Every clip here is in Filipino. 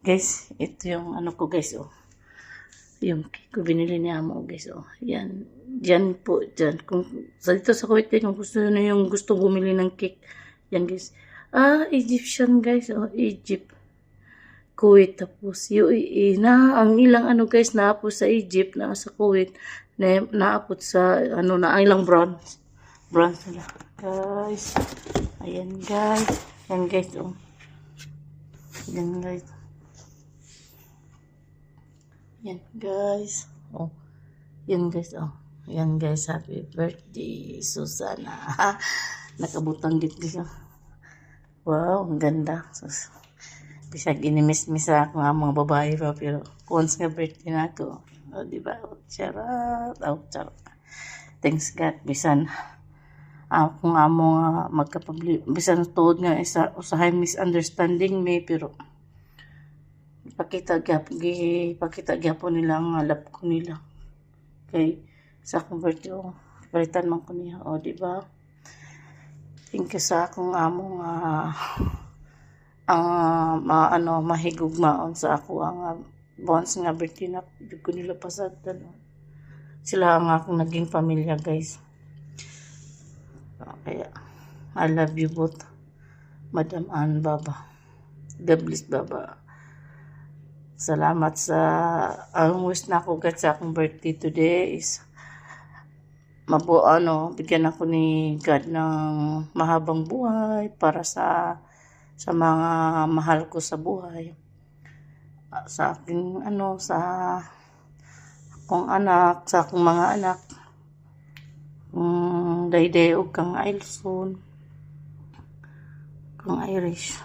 Guys, ito yung ano ko guys, oh. Yung cake ko binili ni Amo guys, oh. Yan. Diyan po, diyan. Kung, dito sa Kuwait, kung gusto nyo yung gusto bumili ng cake. Yan guys. Egyptian guys, oh. Egypt. Kuwait, tapos UAE. Ang ilang ano guys, naapos sa Egypt, na sa Kuwait, naapot sa, ano, na ilang bronze. Bronze nila. Guys. Ayan guys. Yan guys, oh. Yan guys. Yan guys. Oh. Yan guys, oh. Yan guys, happy birthday, Susana. Nakabutang git guys, oh. Wow, ang ganda. Bisag inimis-mis ako nga mga babae pa, pero once nga birthday na ako. Oh, diba? Charot. Oh, charot. Thanks God. Bisan ako nga mo nga bisan tuod nga usahay misunderstanding me, pero ipakita gyapon nila ang love ko nila. Kay sa akong birthday, oh, palitan man ko niya, oh, di ba? Thank you sa akong amo nga ang mahigugmaon sa ako ang bonds nga birthday na ko nila pasagdan. Sila ang akong naging pamilya, guys. Kaya I love you both, Madam Ann, Baba. God bless, Baba. Salamat sa ang wish na ako God sa akong birthday today is bigyan ako ni God ng mahabang buhay para sa mga mahal ko sa buhay. Sa aking sa akong anak, sa akong mga anak. Dayday og kang Ailson, kang Irish.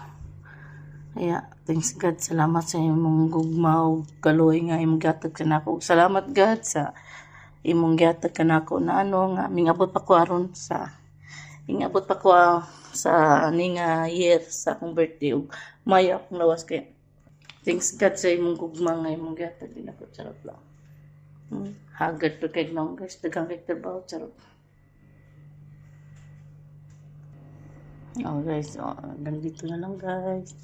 Kaya, thanks God, salamat sa imong gugma o kaloy nga imong gatag ka nako. Salamat God sa imong gatag ka nako na nga mingabot pa ko aron sa aning year sa akong birthday ug Mayo akong lawas kaya. Thanks God sa imong gugma nga imong gatag din ako, charot lang. Hagad to kay nang guys, dagang kay trabaho, charot. Oh guys, nandito na lang guys.